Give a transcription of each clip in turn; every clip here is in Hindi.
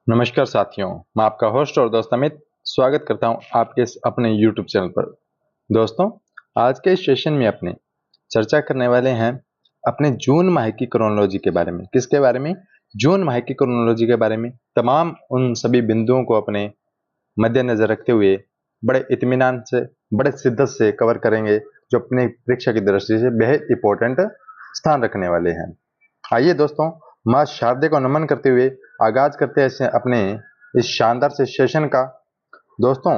नमस्कार साथियों, मैं आपका होस्ट और दोस्त अमित स्वागत करता हूं आपके इस अपने YouTube चैनल पर। दोस्तों, आज के इस सेशन में अपने चर्चा करने वाले हैं अपने जून माह की क्रोनोलॉजी के बारे में। किसके बारे में? जून माह की क्रोनोलॉजी के बारे में। तमाम उन सभी बिंदुओं को अपने मद्देनजर रखते हुए बड़े इत्मीनान से, बड़े शिद्दत से कवर करेंगे, जो अपनी परीक्षा की दृष्टि से बेहद इंपॉर्टेंट स्थान रखने वाले हैं। आइए दोस्तों, माँ शारदे को नमन करते हुए आगाज करते हैं अपने इस शानदार से सेशन का। दोस्तों,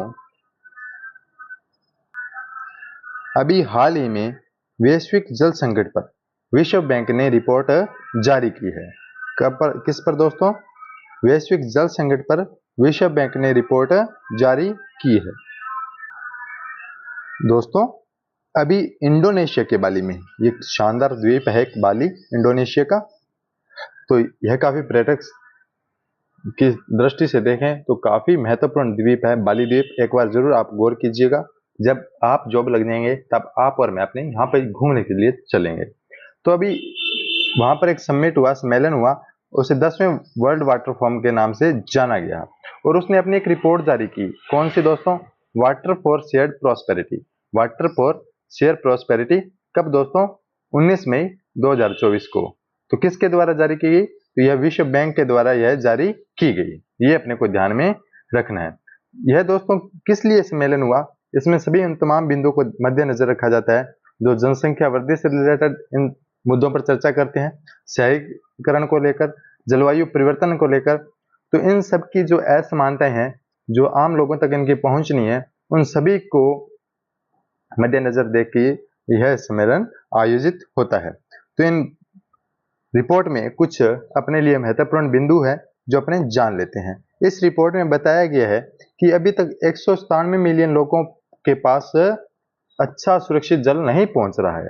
अभी हाल ही में वैश्विक जल संकट पर विश्व बैंक ने रिपोर्ट जारी की है। कब पर, किस पर दोस्तों? वैश्विक जल संकट पर विश्व बैंक ने रिपोर्ट जारी की है। दोस्तों, अभी इंडोनेशिया के बाली में, ये शानदार द्वीप है बाली इंडोनेशिया का, तो यह काफी पर्यटक की दृष्टि से देखें तो काफी महत्वपूर्ण द्वीप है बाली द्वीप। एक बार जरूर आप गौर कीजिएगा, जब आप जॉब लग जाएंगे तब आप और मैं अपने यहाँ पर घूमने के लिए चलेंगे। तो अभी वहां पर एक समिट हुआ, सम्मेलन हुआ, उसे 10वें वर्ल्ड वाटर फोरम के नाम से जाना गया, और उसने अपनी एक रिपोर्ट जारी की। कौन सी दोस्तों? Water for shared prosperity. Water for share prosperity कब दोस्तों? 19 मई 2024 को। तो किसके द्वारा जारी की गई? तो यह विश्व बैंक के द्वारा यह जारी की गई। ये अपने को ध्यान में रखना है। यह दोस्तों किस लिए सम्मेलन हुआ? इसमें सभी इन तमाम बिंदुओं को मद्देनजर रखा जाता है, जो जनसंख्या वृद्धि से रिलेटेड इन मुद्दों पर चर्चा करते हैं, शहरीकरण को लेकर, जलवायु परिवर्तन को लेकर। तो इन सब की जो असमानताएं हैं, जो आम लोगों तक इनकी पहुंच नहीं है, उन सभी को मद्देनजर देख के यह सम्मेलन आयोजित होता है। तो इन रिपोर्ट में कुछ अपने लिए महत्वपूर्ण बिंदु है जो अपने जान लेते हैं। इस रिपोर्ट में बताया गया है कि अभी तक 197 मिलियन लोगों के पास अच्छा सुरक्षित जल नहीं पहुंच रहा है।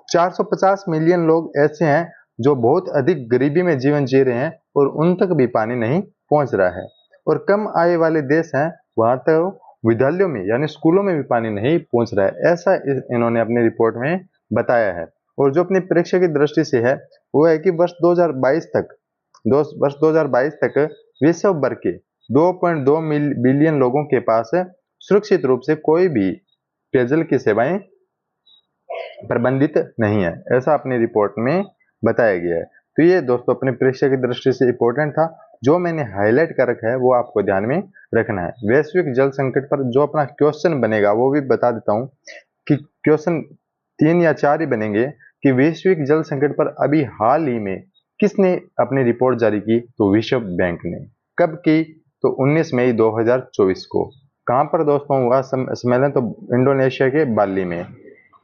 450 मिलियन लोग ऐसे हैं जो बहुत अधिक गरीबी में जीवन जी रहे हैं और उन तक भी पानी नहीं पहुंच रहा है। और कम आय वाले देश हैं, वहां तक विद्यालयों में यानी स्कूलों में भी पानी नहीं पहुंच रहा है। ऐसा इन्होंने अपनी रिपोर्ट में बताया है। और जो अपनी परीक्षा की दृष्टि से है, वो है कि वर्ष 2022 तक विश्व भर के 2.2 बिलियन लोगों के पास सुरक्षित रूप से कोई भी पेयजल की सेवाएं प्रबंधित नहीं है, ऐसा अपनी रिपोर्ट में बताया गया है। तो ये दोस्तों अपनी परीक्षा की दृष्टि से इंपॉर्टेंट था। जो मैंने हाईलाइट कर रखा है वो आपको ध्यान में रखना है। वैश्विक जल संकट पर जो अपना क्वेश्चन बनेगा वो भी बता देता हूं कि क्वेश्चन 3 या 4 ही बनेंगे कि वैश्विक जल संकट पर अभी हाल ही में किसने अपनी रिपोर्ट जारी की? तो विश्व बैंक ने। कब की? तो 19 मई 2024 को। कहां पर दोस्तों हुआ सम्मेलन? तो इंडोनेशिया के बाली में।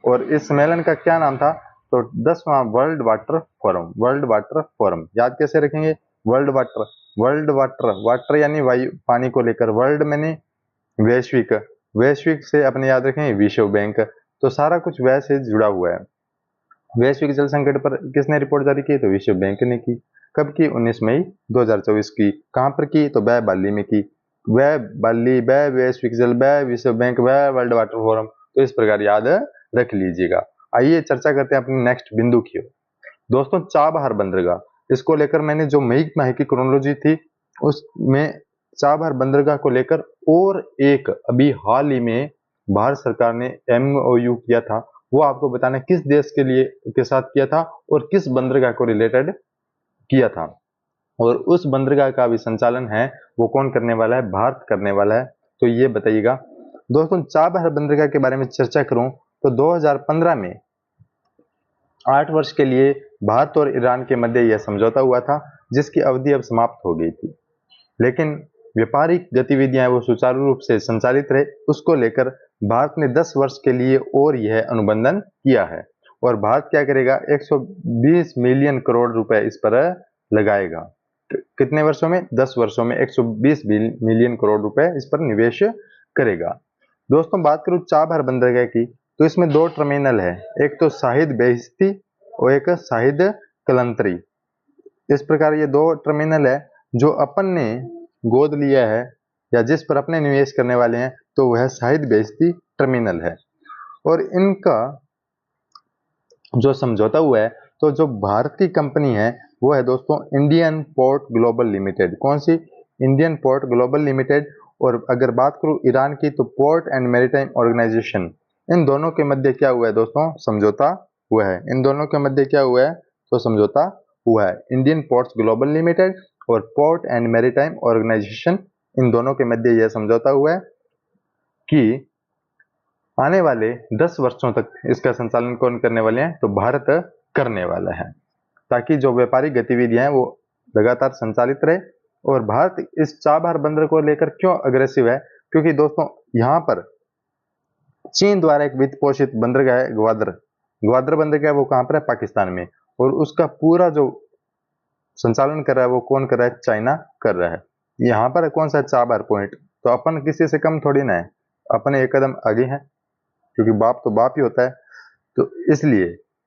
और इस सम्मेलन का क्या नाम था? तो 10वां world water forum. World water forum याद कैसे रखेंगे? World water, world water, water यानी वायु, पानी को लेकर, वर्ल्ड मैंने वैश्विक, वैश्विक से अपने याद रखेंगे विश्व बैंक। तो सारा कुछ वैसे जुड़ा हुआ है। वैश्विक जल संकट पर किसने रिपोर्ट जारी की? तो विश्व बैंक ने की। कब की? 19 मई 2024 की। कहां पर की? तो वह बाली में की। वह बाली, वह वैश्विक जल, वह विश्व बैंक, वह वर्ल्ड वाटर फोरम। तो इस प्रकार याद रख लीजिएगा। आइए चर्चा करते हैं अपने नेक्स्ट बिंदु की ओर। दोस्तों, चाबहार बंदरगाह, इसको लेकर मैंने जो मई माह की क्रोनोलॉजी थी उसमें चाबहार बंदरगाह को लेकर और एक अभी हाल ही में भारत सरकार ने MOU किया था, वो आपको बताना किस देश के लिए के साथ किया था और किस बंदरगाह को रिलेटेड किया था, और उस बंदरगाह का भी संचालन है वो कौन करने वाला है? भारत करने वाला है। तो ये बताइएगा। दोस्तों, चाबहार बंदरगाह के बारे में चर्चा करूं तो 2015 में 8 वर्ष के लिए भारत और ईरान के मध्य यह समझौता हुआ था, जिसकी अवधि अब समाप्त हो गई थी। लेकिन व्यापारिक गतिविधियां वो सुचारू रूप से संचालित रहे, उसको लेकर भारत ने 10 वर्ष के लिए और यह अनुबंधन किया है। और भारत क्या करेगा? 120 मिलियन करोड़ रुपए इस पर लगाएगा। कितने वर्षों में? 10 वर्षों में 120 मिलियन करोड़ रुपए इस पर निवेश करेगा। दोस्तों, बात करूं चाबहार बंदरगाह की, तो इसमें 2 टर्मिनल है, एक तो शाहिद बेहिश्ती और एक शाहिद कलंतरी। इस प्रकार ये 2 टर्मिनल है जो अपन ने गोद लिया है या जिस पर अपने निवेश करने वाले हैं, तो वह शाहिद बेहिश्ती टर्मिनल है। और इनका जो समझौता हुआ है, तो जो भारत की कंपनी है वो है दोस्तों इंडियन पोर्ट ग्लोबल लिमिटेड। कौन सी? इंडियन पोर्ट ग्लोबल लिमिटेड, और अगर बात करूं ईरान की तो पोर्ट एंड मैरीटाइम ऑर्गेनाइजेशन। इन दोनों के मध्य क्या हुआ है दोस्तों? समझौता हुआ है। इन दोनों के मध्य क्या हुआ है? तो समझौता हुआ है। इंडियन पोर्ट्स ग्लोबल लिमिटेड और पोर्ट एंड मैरीटाइम ऑर्गेनाइजेशन, इन दोनों के मध्य यह समझौता हुआ है कि आने वाले 10 वर्षों तक इसका संचालन कौन करने वाले हैं? तो भारत करने वाला है, ताकि जो व्यापारिक गतिविधियां हैं वो लगातार संचालित रहे। और भारत इस चाबहार बंदर को लेकर क्यों अग्रेसिव है? क्योंकि दोस्तों यहाँ पर चीन द्वारा एक वित्त पोषित बंदरगाह है ग्वादर। ग्वादर बंदरगाह वो कहाँ पर है? पाकिस्तान में। और उसका पूरा जो संचालन कर रहा है वो कौन कर रहा है? चाइना कर रहा है। यहाँ पर कौन सा चाबहार पॉइंट? तो अपन किसी से कम थोड़ी ना है, अपने एक कदम आगे हैं, क्योंकि बाप तो बाप ही होता है। तो इसलिए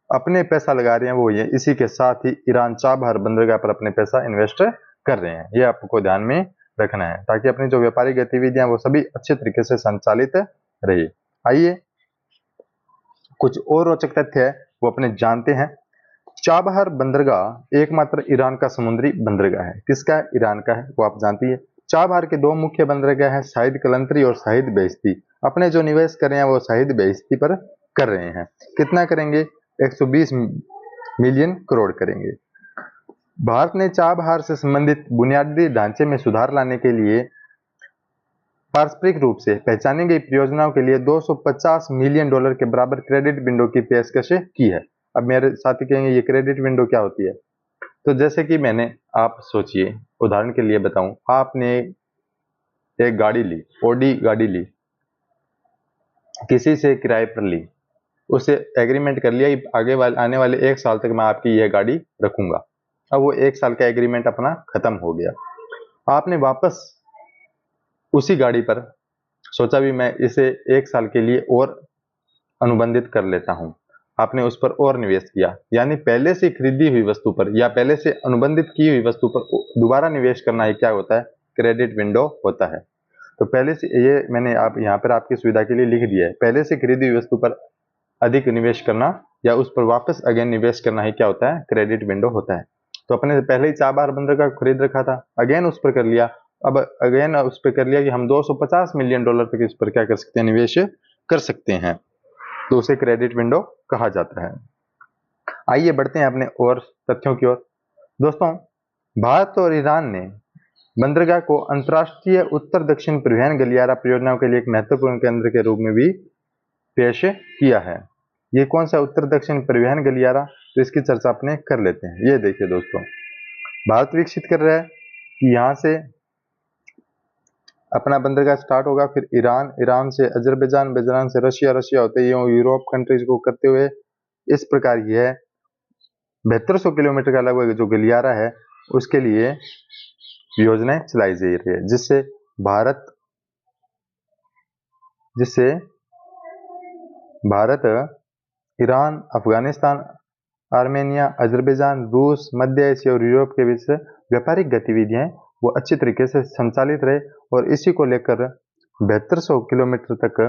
अपने पैसा लगा रहे हैं वो ये, इसी के साथ ही ईरान चाबहार बंदरगाह पर अपने पैसा इन्वेस्ट कर रहे हैं। ये आपको ध्यान में रखना है, ताकि अपनी जो व्यापारिक गतिविधियां वो सभी अच्छे तरीके से संचालित रही। आइए कुछ और रोचक तथ्य है वो अपने जानते हैं। चाबहार बंदरगाह एकमात्र ईरान का समुद्री बंदरगाह है। किसका है? ईरान का है, वो आप जानती है। चाबहार के दो मुख्य बंदरगाह हैं, शाहिद कलंतरी और शाहिद बेहिश्ती। अपने जो निवेश कर रहे हैं वो शाहिद बेहिश्ती पर कर रहे हैं। कितना करेंगे? 120 मिलियन करोड़ करेंगे। भारत ने चाबहार से संबंधित बुनियादी ढांचे में सुधार लाने के लिए पारस्परिक रूप से पहचानी गई परियोजनाओं के लिए $250 मिलियन के बराबर क्रेडिट विंडो की पेशकश की है। अब मेरे साथी कहेंगे ये क्रेडिट विंडो क्या होती है? तो जैसे कि मैंने, आप सोचिए, उदाहरण के लिए बताऊं, आपने एक गाड़ी ली, ऑडी गाड़ी ली, किसी से किराए पर ली, उससे एग्रीमेंट कर लिया कि आने वाले 1 साल तक मैं आपकी यह गाड़ी रखूंगा। अब वो 1 साल का एग्रीमेंट अपना खत्म हो गया। आपने वापस उसी गाड़ी पर सोचा भी मैं इसे 1 साल के लिए और अनुबंधित कर लेता हूं। आपने उस पर और निवेश किया, यानी पहले से खरीदी हुई वस्तु पर या पहले से अनुबंधित की हुई वस्तु पर दोबारा निवेश करना ही क्या होता है? क्रेडिट विंडो होता है। तो पहले से, ये मैंने आप यहाँ पर आपकी सुविधा के लिए लिख दिया है, पहले से खरीदी हुई वस्तु पर अधिक निवेश करना या उस पर वापस अगेन निवेश करना ही क्या होता है? क्रेडिट विंडो होता है। तो अपने पहले ही चाबहार बंदरगाह खरीद रखा था, अगेन उस पर कर लिया। अब अगेन उस पर कर लिया कि हम $250 मिलियन तक इस पर क्या कर सकते हैं? निवेश कर सकते हैं। तो उसे क्रेडिट विंडो कहा जाता है। आइए बढ़ते हैं अपने और तथ्यों की ओर। दोस्तों, भारत और ईरान ने बंदरगाह को अंतर्राष्ट्रीय उत्तर दक्षिण परिवहन गलियारा परियोजनाओं के लिए एक महत्वपूर्ण केंद्र के रूप में भी पेश किया है। ये कौन सा उत्तर दक्षिण परिवहन गलियारा? तो इसकी चर्चा अपने कर लेते हैं। ये देखिए दोस्तों, भारत विकसित कर रहा है कि यहाँ से अपना बंदरगाह स्टार्ट होगा, फिर ईरान, ईरान से अजरबैजान, अजरबैजान से रशिया, रशिया होते ही यूरोप कंट्रीज को करते हुए इस प्रकार यह 7200 किलोमीटर का लगभग जो गलियारा है उसके लिए योजनाएं चलाई जा रही है, जिससे Bharat Iran, Afghanistan, Armenia, Azerbaijan, रूस, मध्य एशिया और यूरोप के बीच व्यापारिक गतिविधियां वो अच्छी तरीके से संचालित रहे। और इसी को लेकर 7200 किलोमीटर तक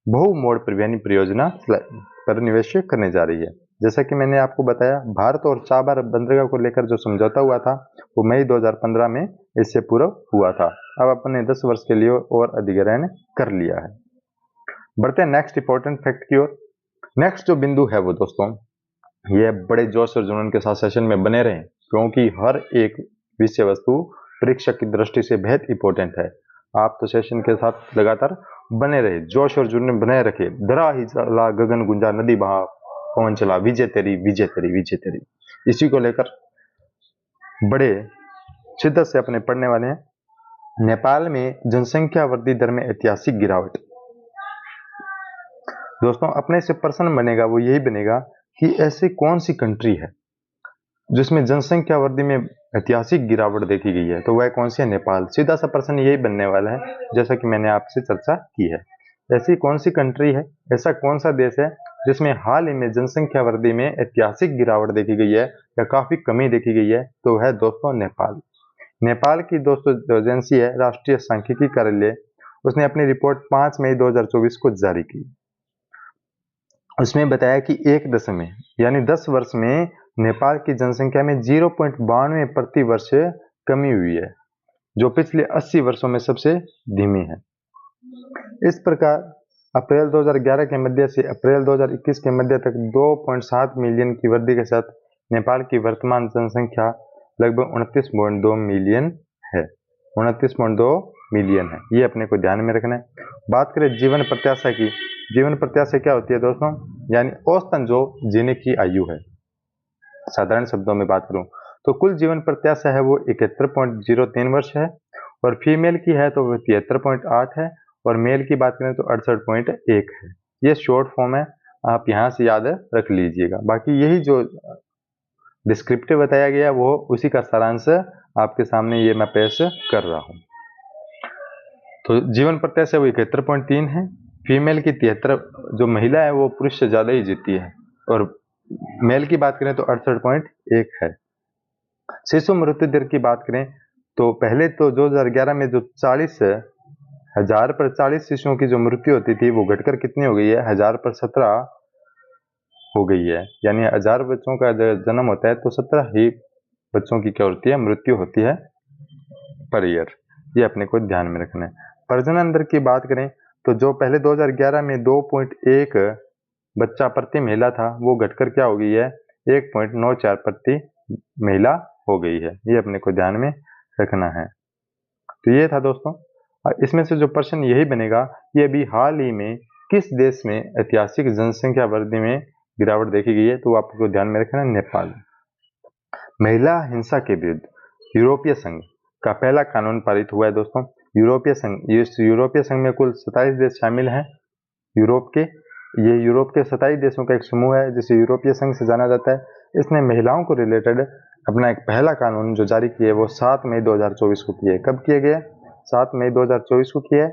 बहुमोड़ परिवहन परियोजना पर निवेश करने जा रही है। जैसा कि मैंने आपको बताया, भारत और चाबहार बंदरगाह को लेकर जो समझौता हुआ था वो मई 2015 में इससे पूरा हुआ था। अब अपने 10 वर्ष के लिए और अधिग्रहण कर लिया है। बढ़ते हैं नेक्स्ट इंपॉर्टेंट फैक्ट की ओर। नेक्स्ट जो बिंदु है वो दोस्तों, ये बड़े जोश और जुनून के साथ सेशन में बने रहें, क्योंकि हर एक विषय वस्तु परीक्षा की दृष्टि से बेहद इंपॉर्टेंट है। आप तो सेशन के साथ लगातार बने रहे, जोश और जुनून बनाए रखे। धरा ही चला गगन गुंजा, नदी बहा पवन चला, विजय तेरी विजय तेरी विजय तेरी। इसी को लेकर बड़े शिद्दत से अपने पढ़ने वाले हैं। नेपाल में जनसंख्या वृद्धि दर में ऐतिहासिक गिरावट। दोस्तों, अपने से प्रश्न बनेगा वो यही बनेगा कि ऐसी कौन सी कंट्री है जिसमें जनसंख्या वृद्धि में ऐतिहासिक गिरावट देखी गई है? तो वह कौन सी है? नेपाल। सीधा सा प्रश्न यही बनने वाला है, जैसा कि मैंने आपसे चर्चा की है। ऐसी कौन सी कंट्री है, ऐसा कौन सा देश है जिसमें हाल ही में जनसंख्या वृद्धि में ऐतिहासिक गिरावट देखी गई है या काफी कमी देखी गई है? तो है दोस्तों नेपाल। नेपाल की दोस्तों जो एजेंसी है राष्ट्रीय सांख्यिकी कार्यालय, उसने अपनी रिपोर्ट 5 मई 2024 को जारी की। उसमें बताया कि 1 यानी 10 वर्ष में नेपाल की जनसंख्या में 0.92 प्रति वर्ष कमी हुई है। जो पिछले 80 वर्षों में सबसे धीमी है। इस प्रकार अप्रैल 2011 के मध्य से अप्रैल 2021 के मध्य तक 2.7 मिलियन की वृद्धि के साथ नेपाल की वर्तमान जनसंख्या लगभग 29.2 मिलियन है। 29.2 मिलियन है, ये अपने को ध्यान में रखना है। बात करें जीवन प्रत्याशा की, जीवन प्रत्याशा क्या होती है दोस्तों, यानी औसतन जो जीने की आयु है। साधारण शब्दों में बात करूं तो कुल जीवन प्रत्याशा है वो 71.03 वर्ष है, और फीमेल की है तो वो 73.8 है, और मेल की बात करें तो 68.1 है। ये शॉर्ट फॉर्म है, आप यहाँ से याद रख लीजिएगा। बाकी यही जो डिस्क्रिप्टिव बताया गया वो उसी का सारांश आपके सामने ये मैं पेश कर रहा हूँ। तो जीवन प्रत्याशा वो 71.3 है, फीमेल की 73, जो महिला है वो पुरुष से ज़्यादा ही जीती है, और मेल की बात करें तो 68.1 है। शिशु मृत्यु दर की बात करें तो पहले तो 2011 में जो 40,000 पर 40 शिशुओं की जो मृत्यु होती थी वो घटकर कितनी हो गई है, 1000 पर 17 हो गई है। यानी 1000 बच्चों का जन्म होता है तो 17 ही बच्चों की क्या होती है, मृत्यु होती है पर ईयर। ये अपने को ध्यान में रखना है। प्रजनन दर की बात करें तो जो पहले 2011 में 2.1 बच्चा प्रति महिला था वो घटकर क्या हो गई है, 1.94 प्रति महिला हो गई है। ये अपने को ध्यान में रखना है। तो ये था दोस्तों, इसमें से जो प्रश्न यही बनेगा कि अभी हाल ही में किस देश में ऐतिहासिक जनसंख्या वृद्धि में गिरावट देखी गई है, तो आपको ध्यान में रखना है नेपाल। महिला हिंसा के विरुद्ध यूरोपीय संघ का पहला कानून पारित हुआ है दोस्तों। यूरोपीय संघ, इस यूरोपीय संघ में कुल 27 देश शामिल हैं यूरोप के। ये यूरोप के 27 देशों का एक समूह है जिसे यूरोपीय संघ से जाना जाता है। इसने महिलाओं को रिलेटेड अपना एक पहला कानून जो जारी किया है वो 7 मई 2024 को किया है। कब किया गया? 7 मई 2024 को किया है।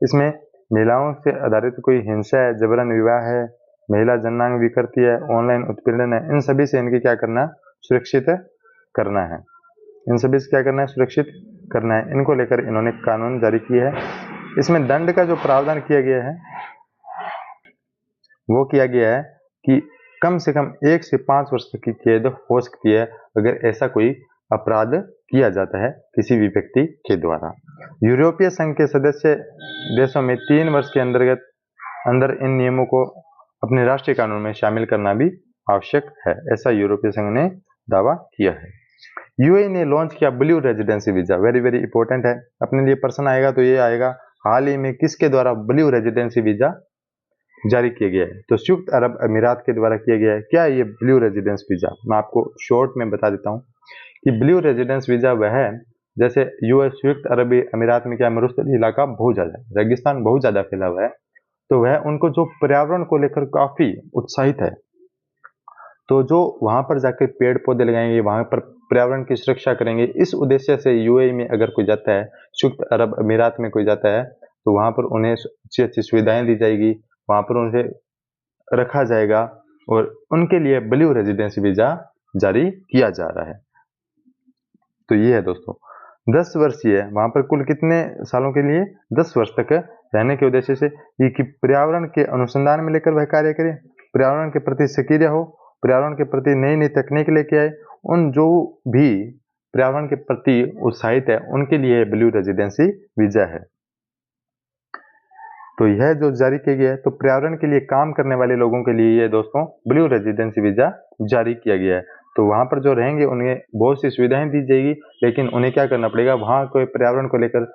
इसमें महिलाओं से आधारित कोई हिंसा है, जबरन विवाह है, महिला जन्नांग विकृति है, ऑनलाइन उत्पीड़न है, इन सभी से इनकी क्या करना, सुरक्षित करना है। इन सभी से क्या करना है, सुरक्षित करना है। इनको लेकर इन्होंने कानून जारी किया है। इसमें दंड का जो प्रावधान किया गया है वो किया गया है कि कम से कम 1 से 5 वर्ष तक की कैद हो सकती है अगर ऐसा कोई अपराध किया जाता है किसी भी व्यक्ति के द्वारा। यूरोपीय संघ के सदस्य देशों में 3 वर्ष के अंदर इन नियमों को अपने राष्ट्रीय कानून में शामिल करना भी आवश्यक है, ऐसा यूरोपीय संघ ने दावा किया है। यूएई ने लॉन्च किया blue residency visa. Very very important है, अपने लिए प्रश्न आएगा तो ये आएगा, हाल ही में किसके द्वारा ब्लू रेजिडेंसी वीजा जारी किया गया है? तो संयुक्त अरब अमीरात के द्वारा किया गया है। क्या है ये ब्लू रेजिडेंस वीजा? मैं आपको शॉर्ट में बता देता हूँ कि ब्लू रेजिडेंस वीजा वह है, जैसे यूएस संयुक्त अरब अमीरात में क्या मरुस्थलीय इलाका बहुत ज्यादा है, रेगिस्तान बहुत ज्यादा फैला हुआ है, तो वह उनको जो पर्यावरण को लेकर काफी उत्साहित है, तो जो वहां पर जाकर पेड़ पौधे लगाएंगे, वहां पर पर्यावरण की सुरक्षा करेंगे, इस उद्देश्य से यूएई में अगर कोई जाता है, संयुक्त अरब अमीरात में कोई जाता है, तो वहां पर उन्हें अच्छी अच्छी सुविधाएं दी जाएगी, वहां पर उन्हें रखा जाएगा और उनके लिए ब्लू रेजिडेंसी वीजा जारी किया जा रहा है। तो ये है दोस्तों 10 वर्षीय, वहां पर कुल कितने सालों के लिए, 10 वर्ष तक रहने के उद्देश्य से, ये कि पर्यावरण के अनुसंधान में लेकर वह कार्य करे, पर्यावरण के प्रति सक्रिय हो, पर्यावरण के प्रति नई नई तकनीक लेके आए, उन जो भी पर्यावरण के प्रति उत्साहित है उनके लिए ब्लू रेजिडेंसी वीजा है। तो यह जो जारी किया गया है, तो पर्यावरण के लिए काम करने वाले लोगों के लिए ये दोस्तों ब्लू रेजिडेंसी वीजा जारी किया गया है। तो वहां पर जो रहेंगे उन्हें बहुत सी सुविधाएं दी जाएगी, लेकिन उन्हें क्या करना पड़ेगा, वहां कोई पर्यावरण को लेकर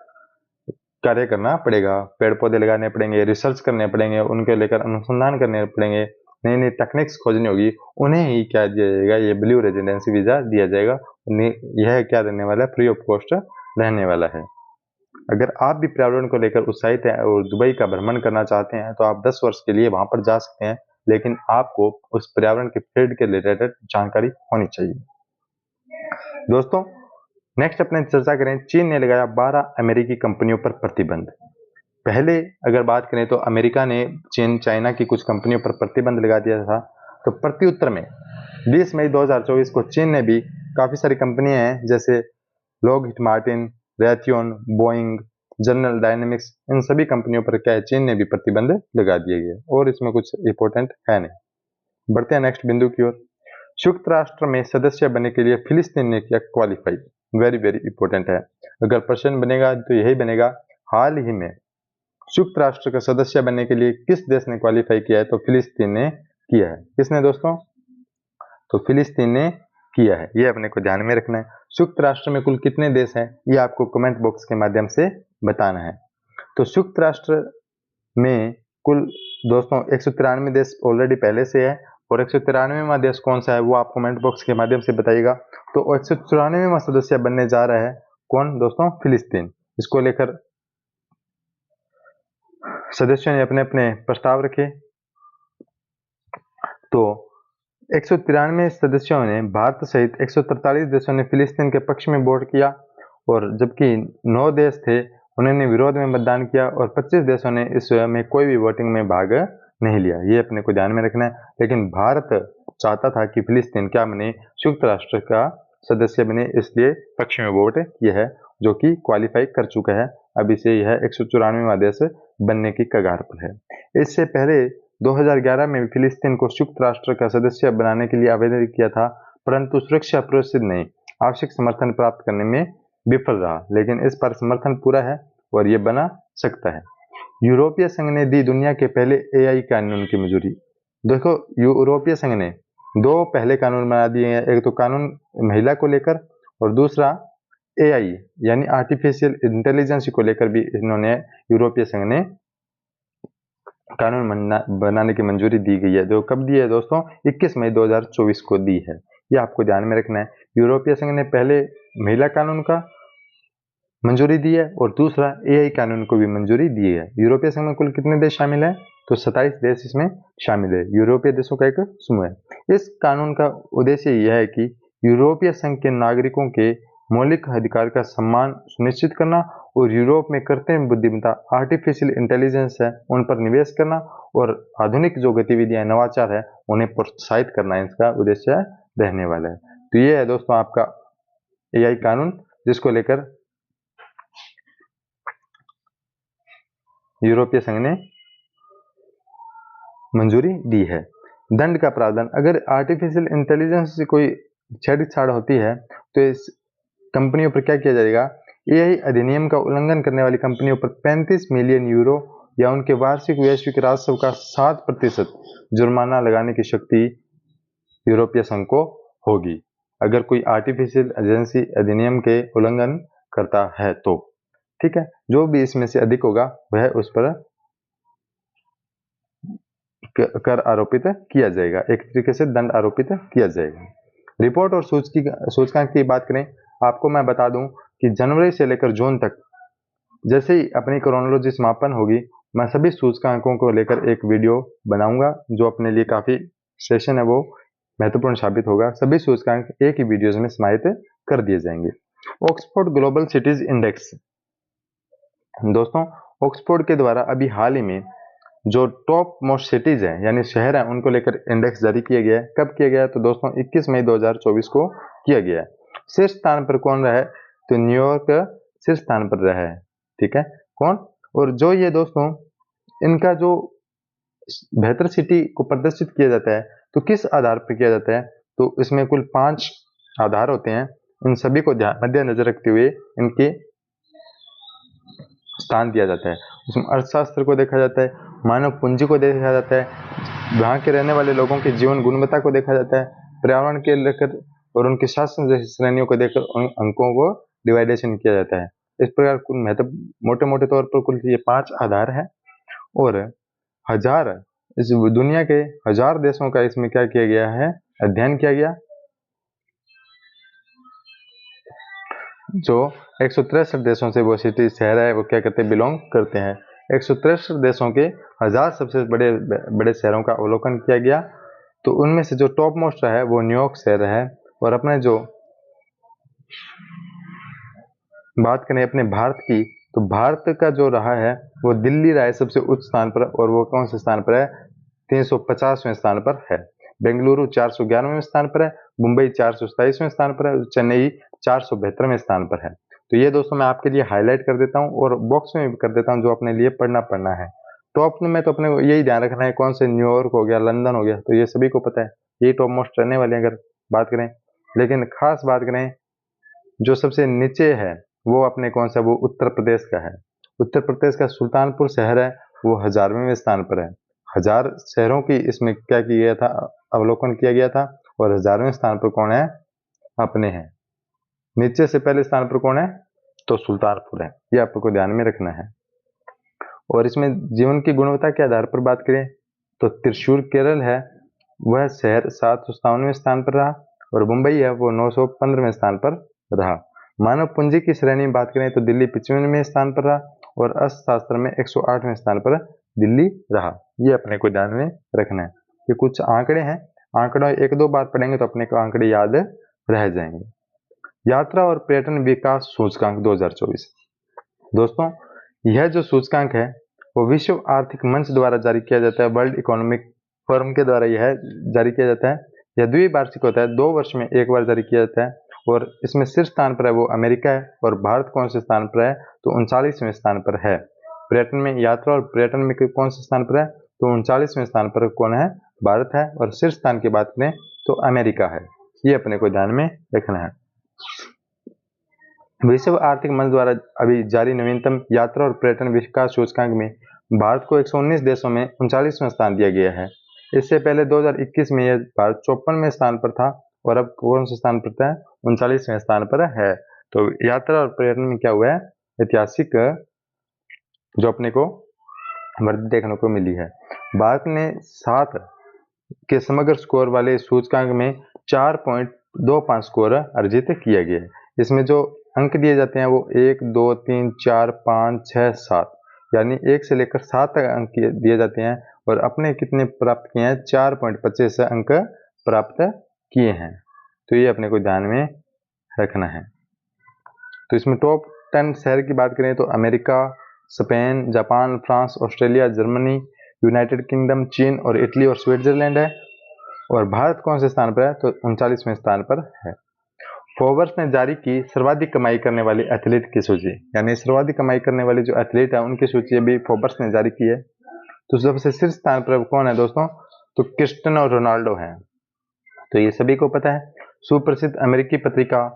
कार्य करना पड़ेगा, पेड़ पौधे लगाने पड़ेंगे, रिसर्च करने पड़ेंगे, उनके लेकर अनुसंधान करने पड़ेंगे, नई नई टेक्निक्स खोजनी होगी, उन्हें ही क्या दिया जाएगा, ये ब्लू रेजिडेंसी वीजा दिया जाएगा। उन्हें यह क्या रहने वाला है, फ्री ऑफ कॉस्ट रहने वाला है। अगर आप भी पर्यावरण को लेकर उत्साहित हैं और दुबई का भ्रमण करना चाहते हैं तो आप 10 वर्ष के लिए वहां पर जा सकते हैं, लेकिन आपको उस पर्यावरण के फील्ड के रिलेटेड जानकारी होनी चाहिए। दोस्तों नेक्स्ट अपने चर्चा करें, चीन ने लगाया 12 अमेरिकी कंपनियों पर प्रतिबंध। पहले अगर बात करें तो अमेरिका ने चाइना की कुछ कंपनियों पर प्रतिबंध लगा दिया था, तो प्रत्युत्तर में 20 मई 2024 को चीन ने भी काफी सारी कंपनियां हैं जैसे Lockheed Martin, Raytheon, Boeing, General Dynamics, इन सभी कंपनियों पर क्या है, चीन ने भी प्रतिबंध लगा दिए गए, और इसमें कुछ इंपॉर्टेंट है नहीं। बढ़ते हैं नेक्स्ट बिंदु की ओर। संयुक्त राष्ट्र में सदस्य बनने के लिए फिलिस्तीन ने किया क्वालिफाई। वेरी वेरी इंपॉर्टेंट है। अगर प्रश्न बनेगा तो यही बनेगा, हाल ही में संयुक्त राष्ट्र का सदस्य बनने के लिए किस देश ने क्वालिफाई किया है? तो फिलिस्तीन ने किया है। किसने दोस्तों? तो फिलिस्तीन ने किया है। ये अपने को ध्यान में रखना है। संयुक्त राष्ट्र में कुल कितने देश हैं, ये आपको कमेंट बॉक्स के माध्यम से बताना है। तो संयुक्त राष्ट्र में कुल दोस्तों 193 देश ऑलरेडी पहले से है, और 193वां देश कौन सा है वो आप कमेंट बॉक्स के माध्यम से बताइएगा। तो 194वां सदस्य बनने जा रहा है कौन दोस्तों? फिलिस्तीन। इसको लेकर सदस्यों ने अपने अपने प्रस्ताव रखे। तो 193 सदस्यों ने, भारत सहित 143 देशों ने फिलिस्तीन के पक्ष में वोट किया, और जबकि 9 देश थे उन्होंने विरोध में मतदान किया, और 25 देशों ने इसमें कोई भी वोटिंग में भाग नहीं लिया। ये अपने को ध्यान में रखना है। लेकिन भारत चाहता था कि फिलिस्तीन क्या बने? संयुक्त राष्ट्र का सदस्य बने, इसलिए पक्ष में वोट किया है, जो कि क्वालिफाई कर चुका है। अब इसे यह 194वां देश बनने की कगार पर है। इससे पहले 2011 में फिलिस्तीन को संयुक्त राष्ट्र का सदस्य बनाने के लिए आवेदन किया था, परंतु सुरक्षा परिषद ने आवश्यक समर्थन प्राप्त करने में विफल रहा। लेकिन इस पर समर्थन पूरा है और ये बना सकता है। यूरोपीय संघ ने दी दुनिया के पहले एआई कानून की मंजूरी। देखो, यूरोपीय संघ ने 2 पहले कानून बना दिए हैं। एक तो कानून महिला को लेकर, और दूसरा एआई यानी आर्टिफिशियल इंटेलिजेंस को लेकर भी इन्होंने, यूरोपीय संघ ने कानून बनाने की मंजूरी दी गई है। जो कब दी है दोस्तों? 21 मई 2024 को दी है। ये आपको ध्यान में रखना है। यूरोपीय संघ ने पहले महिला कानून का मंजूरी दी है, और दूसरा एआई कानून को भी मंजूरी दी है। यूरोपीय संघ में कुल कितने देश शामिल हैं? तो 27 देश इसमें शामिल है। यूरोपीय देशों का एक समूह है। इस कानून का उद्देश्य यह है कि यूरोपीय संघ के नागरिकों के मौलिक अधिकार का सम्मान सुनिश्चित करना, और यूरोप में कृत्रिम बुद्धिमत्ता आर्टिफिशियल इंटेलिजेंस है उन पर निवेश करना, और आधुनिक जो गतिविधियां नवाचार है उन्हें प्रोत्साहित करना इसका उद्देश्य रहने वाला है। तो ये है दोस्तों आपका एआई कानून, जिसको लेकर यूरोपीय संघ ने मंजूरी दी है। दंड का प्रावधान, अगर आर्टिफिशियल इंटेलिजेंस से कोई छेड़छाड़ होती है तो इस कंपनियों पर क्या किया जाएगा? एआई अधिनियम का उल्लंघन करने वाली कंपनियों पर 35 मिलियन यूरो या उनके वार्षिक वैश्विक राजस्व का 7% जुर्माना लगाने की शक्ति यूरोपीय संघ को होगी, अगर कोई आर्टिफिशियल एजेंसी अधिनियम के उल्लंघन करता है तो। ठीक है, जो भी इसमें से अधिक होगा वह उस पर कर आरोपित किया जाएगा, एक तरीके से दंड आरोपित किया जाएगा। रिपोर्ट और सूचकांक की बात करें, आपको मैं बता दूं कि जनवरी से लेकर जून तक जैसे ही अपनी क्रोनोलॉजी समापन होगी, मैं सभी सूचकांकों को लेकर एक वीडियो बनाऊंगा, जो अपने लिए काफी सेशन है वो महत्वपूर्ण साबित होगा। सभी सूचकांक एक ही वीडियोज में समाहित कर दिए जाएंगे। ऑक्सफोर्ड ग्लोबल सिटीज इंडेक्स, दोस्तों ऑक्सफोर्ड के द्वारा अभी हाल ही में जो टॉप मोस्ट सिटीज हैं यानी शहर हैं उनको लेकर इंडेक्स जारी किया गया है। कब किया गया है? तो दोस्तों 21 मई 2024 को किया गया है। शीर्ष स्थान पर कौन रहा है? तो न्यूयॉर्क शीर्ष स्थान पर रहा है। ठीक है, कौन? और जो ये दोस्तों इनका जो बेहतर सिटी को प्रदर्शित किया जाता है तो किस आधार पर किया जाता है? तो इसमें कुल 5 आधार होते हैं। इन सभी को मद्देनजर रखते हुए इनके स्थान दिया जाता है। उसमें अर्थशास्त्र को देखा जाता है, मानव पूंजी को देखा जाता है, वहाँ के रहने वाले लोगों की जीवन गुणवत्ता को देखा जाता है, पर्यावरण के लेकर और उनके शासन जैसी श्रेणियों को देखकर उन अंकों को डिवाइडेशन किया जाता है। इस प्रकार कुल मोटे मोटे तौर पर कुल ये 5 आधार है, और इस दुनिया के 1000 देशों का इसमें क्या किया गया है? अध्ययन किया गया। जो 163 देशों से वो सिटी शहर है वो क्या करते हैं? बिलोंग करते हैं। 163 देशों के 1000 सबसे बड़े बड़े शहरों का अवलोकन किया गया। तो उनमें से जो टॉप मोस्ट है वो न्यूयॉर्क शहर है। और अपने जो बात करें अपने भारत की, तो भारत का जो रहा है वो दिल्ली रहा है सबसे उच्च स्थान पर, और वो कौन से स्थान पर है? 350वें स्थान पर है। बेंगलुरु 411वें स्थान पर है, मुंबई 427वें स्थान पर है, चेन्नई 472वें स्थान पर है। तो ये दोस्तों मैं आपके लिए हाईलाइट कर देता हूँ और बॉक्स में भी कर देता हूँ, जो अपने लिए पढ़ना है। टॉप में तो अपने यही ध्यान रखना है कौन से, न्यूयॉर्क हो गया, लंदन हो गया, तो ये सभी को पता है यही टॉप मोस्ट रहने वाले अगर बात करें। लेकिन खास बात करें जो सबसे नीचे है वो अपने कौन सा, वो उत्तर प्रदेश का है। उत्तर प्रदेश का सुल्तानपुर शहर है, वो 1000वें स्थान पर है। 1000 शहरों की इसमें क्या किया गया था, अवलोकन किया गया था, और 1000वें स्थान पर कौन है, अपने हैं। नीचे से पहले स्थान पर कौन है, तो सुल्तानपुर है। ये आपको ध्यान में रखना है। और इसमें जीवन की गुणवत्ता के आधार पर बात करें तो त्रिशूर केरल है, वह शहर 757वें स्थान पर रहा, और मुंबई है वो 915वें स्थान पर रहा। मानव पूंजी की श्रेणी में बात करें तो दिल्ली 55वें स्थान पर रहा, और अर्थशास्त्र में 108वें स्थान पर दिल्ली रहा। ये अपने को ध्यान में रखना है। ये कुछ आंकड़े हैं, आंकड़ा एक दो बार पढ़ेंगे तो अपने को आंकड़े याद रह जाएंगे। यात्रा और पर्यटन विकास सूचकांक 2024। दोस्तों, यह जो सूचकांक है वो विश्व आर्थिक मंच द्वारा जारी किया जाता है, वर्ल्ड इकोनॉमिक फोरम के द्वारा यह जारी किया जाता है। यह द्विवार्षिक होता है, 2 वर्ष में एक बार जारी किया जाता है, और इसमें शीर्ष स्थान पर है वो अमेरिका है, और भारत कौन से स्थान पर है, तो 39वें स्थान पर है। पर्यटन में, यात्रा और पर्यटन में कौन से स्थान पर है, तो 39वें स्थान पर कौन है, भारत है, और शीर्ष स्थान की बात करें तो अमेरिका है। ये अपने को ध्यान में रखना है। विश्व आर्थिक मंच द्वारा अभी जारी नवीनतम यात्रा और पर्यटन विकास सूचकांक में भारत को 119 देशों में 39वां स्थान दिया गया है। इससे पहले 2021 में यह भारत 54वें स्थान पर था, और अब कौन से स्थान पर था, 39वें स्थान पर है। तो यात्रा और पर्यटन में क्या हुआ है, ऐतिहासिक जो अपने को वृद्धि देखने को मिली है। भारत ने 7 के समग्र स्कोर वाले सूचकांक में 4.25 स्कोर अर्जित किया गया है। इसमें जो अंक दिए जाते हैं वो 1, 2, 3, 4, 5, 6, 7, यानी 1 से लेकर 7 तक अंक दिए जाते हैं, और अपने कितने प्राप्त किए हैं, 4.25 अंक प्राप्त किए हैं। तो ये अपने को ध्यान में रखना है। तो इसमें टॉप 10 शहर की बात करें तो America, Spain, Japan, France, Australia, Germany, United kingdom, चीन और इटली और स्विट्जरलैंड है। और भारत कौन से स्थान पर है, तो 39वें स्थान पर है। फोर्ब्स ने जारी की सर्वाधिक कमाई करने वाले एथलीट की सूची, यानी सर्वाधिक कमाई करने वाले जो एथलीट है उनकी सूची अभी फोर्ब्स ने जारी की है। तो सबसे शीर्ष स्थान पर कौन है दोस्तों, तो क्रिस्टियानो रोनाल्डो है। तो ये सभी को पता है। सुप्रसिद्ध अमेरिकी पत्रिका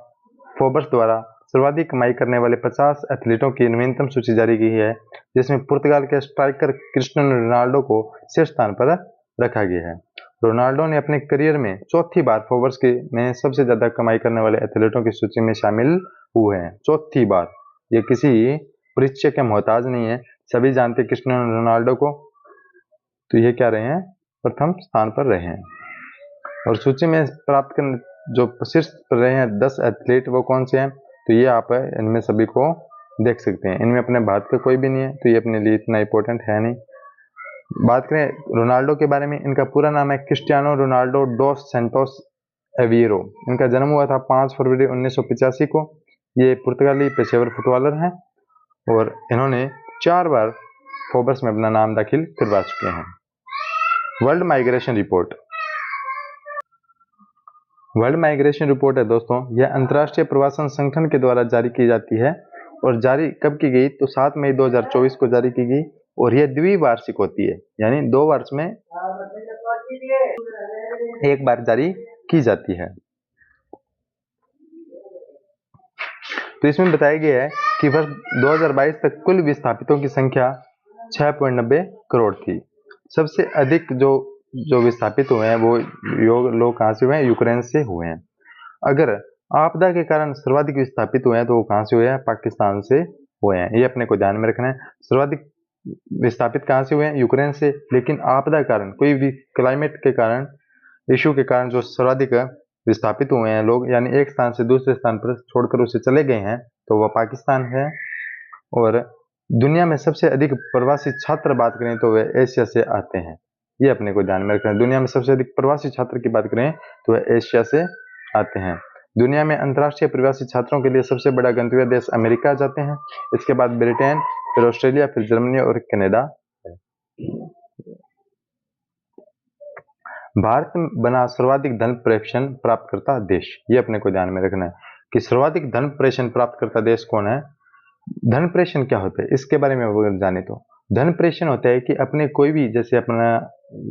फोर्ब्स द्वारा सर्वाधिक कमाई करने वाले 50 एथलीटों की नवीनतम सूची जारी की है, जिसमें पुर्तगाल के स्ट्राइकर क्रिस्टियानो रोनाल्डो को शीर्ष स्थान पर रखा गया है। रोनाल्डो ने अपने करियर में चौथी बार फोर्ब्स में सबसे ज्यादा कमाई करने वाले एथलीटों की सूची में शामिल हुए हैं। चौथी बार, ये किसी परिचय के मोहताज नहीं है, सभी जानते क्रिस्टियानो रोनाल्डो को। तो ये क्या रहे हैं, प्रथम स्थान पर रहे हैं। और सूची में प्राप्त करने जो शीर्ष पर रहे हैं 10 एथलीट, वो कौन से हैं, तो ये आप इनमें सभी को देख सकते हैं। इनमें अपने भारत का कोई भी नहीं है, तो ये अपने लिए इतना इंपॉर्टेंट है नहीं। बात करें रोनाल्डो के बारे में, इनका पूरा नाम है क्रिस्टियानो रोनाल्डो डोस सैंटोस एविएरो। इनका जन्म हुआ था 5 फरवरी 1985 को। ये पुर्तगाली पेशेवर फुटबॉलर हैं, और इन्होंने 4 बार फोर्ब्स में अपना नाम दाखिल करवा चुके हैं। World migration report, world migration report है दोस्तों, यह अंतर्राष्ट्रीय प्रवासन संगठन के द्वारा जारी की जाती है, और जारी कब की गई, तो 7 मई 2024 को जारी की गई, और यह द्विवार्षिक होती है, यानी 2 वर्ष में एक बार जारी की जाती है। तो इसमें बताया गया है कि वर्ष 2022 तक कुल विस्थापितों की संख्या 6.90 करोड़ थी। सबसे अधिक जो विस्थापित हुए हैं वो लोग कहाँ से हुए हैं, यूक्रेन से हुए हैं। अगर आपदा के कारण सर्वाधिक विस्थापित हुए हैं तो वो कहाँ से हुए हैं, पाकिस्तान से हुए हैं। ये अपने को ध्यान में रखना है। सर्वाधिक विस्थापित कहाँ से हुए हैं, यूक्रेन से, लेकिन आपदा के कारण, कोई भी क्लाइमेट के कारण, इशू के कारण जो सर्वाधिक विस्थापित हुए हैं लोग, यानी एक स्थान से दूसरे स्थान पर छोड़कर उसे चले गए हैं, तो वह पाकिस्तान है। और दुनिया में सबसे अधिक प्रवासी छात्र बात करें तो वह एशिया से आते हैं। ये अपने को ध्यान में रखना है। दुनिया में सबसे अधिक प्रवासी छात्र की बात करें तो वह एशिया से आते हैं। दुनिया में अंतर्राष्ट्रीय प्रवासी छात्रों के लिए सबसे बड़ा गंतव्य देश अमेरिका जाते हैं, इसके बाद ब्रिटेन, फिर ऑस्ट्रेलिया, फिर जर्मनी और कनाडा। भारत बना सर्वाधिक धन प्रेषण प्राप्त करता देश। ये अपने को ध्यान में रखना है कि सर्वाधिक धन प्रेषण प्राप्त करता देश कौन है। धन प्रेषण क्या होता है, इसके बारे में अगर जाने तो धन प्रेषण होता है कि अपने कोई भी, जैसे अपना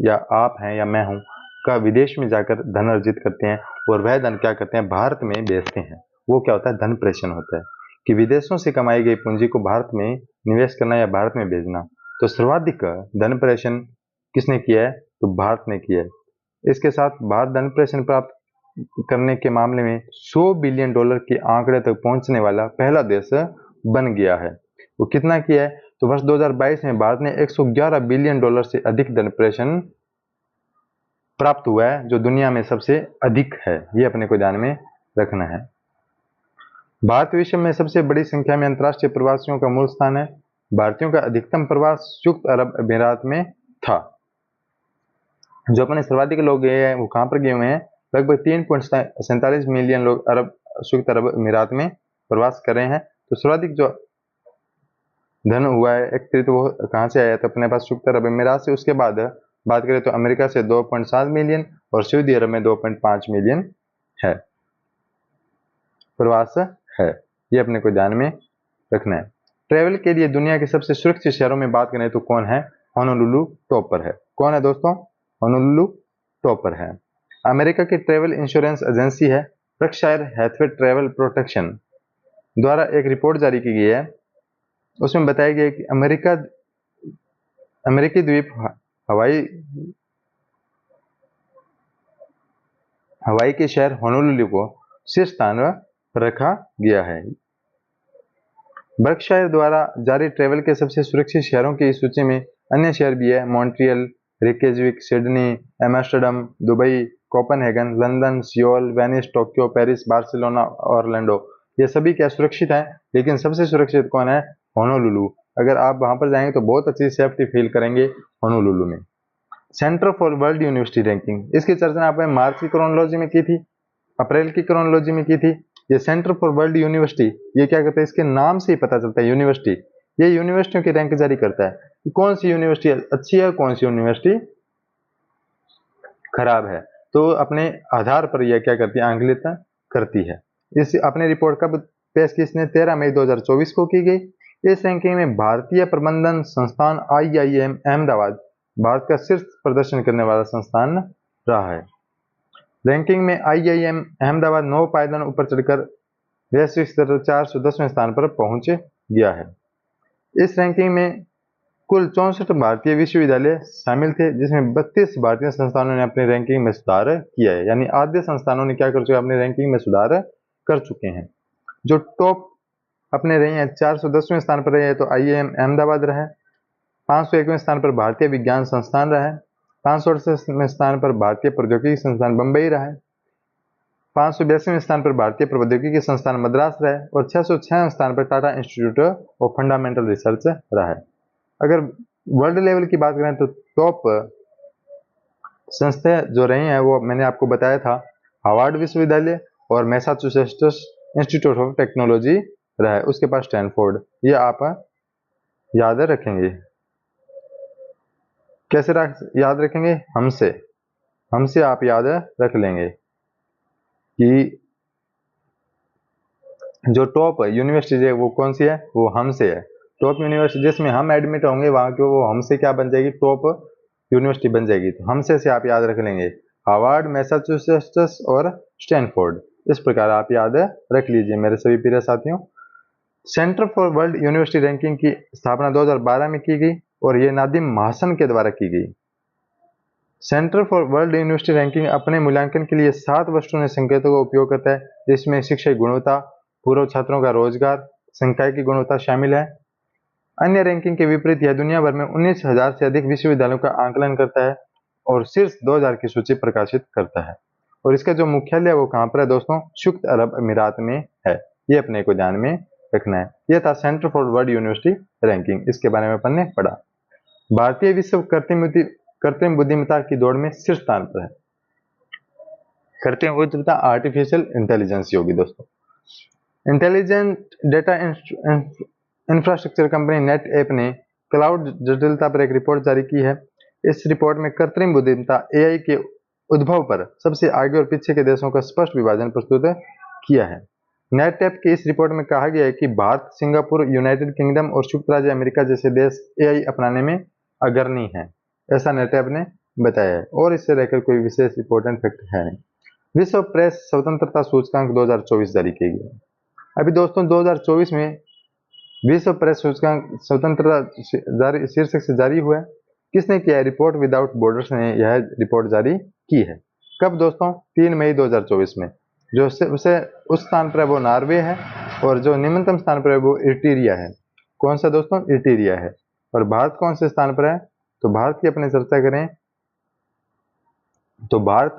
या आप हैं या मैं हूं, का विदेश में जाकर धन अर्जित करते हैं, और वह धन क्या करते हैं, भारत में बेचते हैं, वो क्या होता है, धन प्रेषण होता है। कि विदेशों से कमाई गई पूंजी को भारत में निवेश करना या भारत में भेजना, तो सर्वाधिक धन प्रेषण किसने किया है? तो भारत ने किया है। इसके साथ भारत धन प्रेषण प्राप्त करने के मामले में $100 बिलियन के आंकड़े तक पहुंचने वाला पहला देश बन गया है। वो कितना किया है? तो वर्ष 2022 में भारत ने $111 बिलियन से अधिक धन प्रेषण प्राप्त हुआ है, जो दुनिया में सबसे अधिक है। ये अपने को ध्यान में रखना है। भारत विश्व में सबसे बड़ी संख्या में अंतर्राष्ट्रीय प्रवासियों का मूल स्थान है। भारतीयों का अधिकतम प्रवास संयुक्त अरब अमीरात में था। जो अपने सर्वाधिक लोग गए हैं वो कहाँ पर गए हुए हैं? लगभग 3.47 मिलियन लोग संयुक्त अरब अमीरात में प्रवास कर रहे हैं। तो सर्वाधिक जो धन हुआ है एकत्रित वो कहाँ से आया? तो अपने पास संयुक्त अरब अमीरात से। उसके बाद बात करें तो अमेरिका से 2.7 मिलियन और सऊदी अरब में 2.5 मिलियन है प्रवास है। ये अपने को ध्यान में रखना है। ट्रेवल के लिए दुनिया के सबसे सुरक्षित शहरों में बात करें तो कौन है? होनोलुलु टॉप पर है। कौन है दोस्तों? होनोलुलु टॉप पर है। अमेरिका की ट्रेवल इंश्योरेंस एजेंसी है बर्कशायर हैथवे ट्रेवल प्रोटेक्शन द्वारा एक रिपोर्ट जारी की गई है। उसमें बताया गया कि अमेरिकी द्वीप हवाई के शहर होनोलुलु को शीर्ष स्थान पर रखा गया है। बर्कशायर द्वारा जारी ट्रेवल के सबसे सुरक्षित शहरों की सूची में अन्य शहर भी है। Montreal, Reykjavik, Sydney, Amsterdam, Dubai, Copenhagen, London, Seoul, Venice, Tokyo, Paris, Barcelona, Orlando. ये सभी क्या सुरक्षित हैं, लेकिन सबसे सुरक्षित कौन है? होनोलुलु। अगर आप वहां पर जाएंगे तो बहुत अच्छी सेफ्टी फील करेंगे होनोलुलु में। Centre for world university ranking, इसकी चर्चा आपने मार्च की क्रोनोलॉजी में की थी, अप्रैल की क्रोनोलॉजी में की थी। ये सेंटर फॉर वर्ल्ड यूनिवर्सिटी ये क्या करता है? इसके नाम से ही पता चलता है यूनिवर्सिटी। ये यूनिवर्सिटियों की रैंक जारी करता है कि कौन सी यूनिवर्सिटी अच्छी है, कौन सी यूनिवर्सिटी खराब है। तो अपने आधार पर यह क्या करती है? आंकलित करती है। इस अपने रिपोर्ट कब पेश की? इसने 13 मई 2024 को की गई। इस रैंकिंग में भारतीय प्रबंधन संस्थान IIM अहमदाबाद भारत का शीर्ष प्रदर्शन करने वाला संस्थान रहा है। रैंकिंग में IIM अहमदाबाद 9 पायदान ऊपर चढ़कर वैश्विक स्तर पर 410वें स्थान पर पहुंच गया है। इस रैंकिंग में कुल 64 भारतीय विश्वविद्यालय शामिल थे, जिसमें 32 भारतीय संस्थानों ने अपनी रैंकिंग में सुधार किया है। यानी आधे संस्थानों ने क्या कर चुके हैं? अपनी रैंकिंग में सुधार कर चुके हैं। जो टॉप अपने रहे हैं 410वें स्थान पर रहे हैं तो IIM अहमदाबाद रहा है। 501वें स्थान पर भारतीय विज्ञान संस्थान रहा है। 568वें स्थान पर भारतीय प्रौद्योगिकी संस्थान बंबई रहा है। 582वें स्थान पर भारतीय प्रौद्योगिकी संस्थान मद्रास रहा है और 606वें स्थान पर Tata institute of fundamental research रहा है। अगर वर्ल्ड लेवल की बात करें तो टॉप संस्थाएं जो रही हैं वो मैंने आपको बताया था, हार्वर्ड विश्वविद्यालय और मैसाचुसेट्स इंस्टीट्यूट ऑफ टेक्नोलॉजी रहा है। उसके पास स्टैनफोर्ड। ये आप याद रखेंगे। कैसे याद रखेंगे? हमसे आप याद रख लेंगे कि जो टॉप यूनिवर्सिटी है वो कौन सी है? वो हमसे है। टॉप यूनिवर्सिटी जिसमें हम एडमिट होंगे वहां के वो हमसे क्या बन जाएगी? टॉप यूनिवर्सिटी बन जाएगी। तो हमसे से आप याद रख लेंगे हार्वर्ड, मैसाचुसेट्स और स्टैनफोर्ड। इस प्रकार आप याद रख लीजिए मेरे सभी प्रिय साथियों। Centre for world university ranking की स्थापना 2012 में की गई और ये नादिम महासन के द्वारा की गई। Centre for world university ranking अपने मूल्यांकन के लिए 7 वस्तुओं संकेतों का उपयोग करता है, जिसमें शिक्षा की गुणवत्ता, पूर्व छात्रों का रोजगार, संकाय की गुणवत्ता शामिल है। अन्य रैंकिंग के विपरीत यह दुनिया भर में 19,000 से अधिक विश्वविद्यालयों का आंकलन करता है और शीर्ष 2000 की सूची प्रकाशित करता है। और इसका जो मुख्यालय है वो कहाँ पर है दोस्तों? संयुक्त अरब अमीरात में है। ये अपने को ध्यान में रखना है। यह था centre for world university ranking. इसके बारे में अपन ने पढ़ा। भारतीय विश्व कृत्रिम बुद्धिमत्ता की दौड़ में शीर्ष स्थान पर है। कृत्रिम बुद्धिमत्ता आर्टिफिशियल इंटेलिजेंस होगी दोस्तों। Intelligent data infrastructure company net app ने क्लाउड जटिलता पर एक रिपोर्ट जारी की है। इस रिपोर्ट में कृत्रिम बुद्धिमत्ता AI के उद्भव पर सबसे आगे और पीछे के देशों का स्पष्ट विभाजन प्रस्तुत किया है। नेट ऐप की इस रिपोर्ट में कहा गया है कि भारत, सिंगापुर, यूनाइटेड किंगडम और संयुक्त राज्य अमेरिका जैसे देश AI अपनाने में अग्रणी है, ऐसा नेट ऐप ने बताया है। और इससे लेकर कोई विशेष इंपॉर्टेंट फैक्ट है नहीं। विश्व प्रेस स्वतंत्रता सूचकांक 2024 जारी किया गया। अभी दोस्तों 2024 में विश्व प्रेस सूचकांक स्वतंत्रता जारी शीर्षक से जारी हुआ है। किसने किया है? रिपोर्ट विदाउट बॉर्डर्स ने यह रिपोर्ट जारी की है। कब दोस्तों? 3 मई 2024 में। जो उसे उस स्थान पर है वो नॉर्वे है, और जो निम्नतम स्थान पर है वो इरिट्रिया है। कौन सा दोस्तों? इरिट्रिया है। और भारत कौन से स्थान पर है? तो भारत की अपने चर्चा करें तो भारत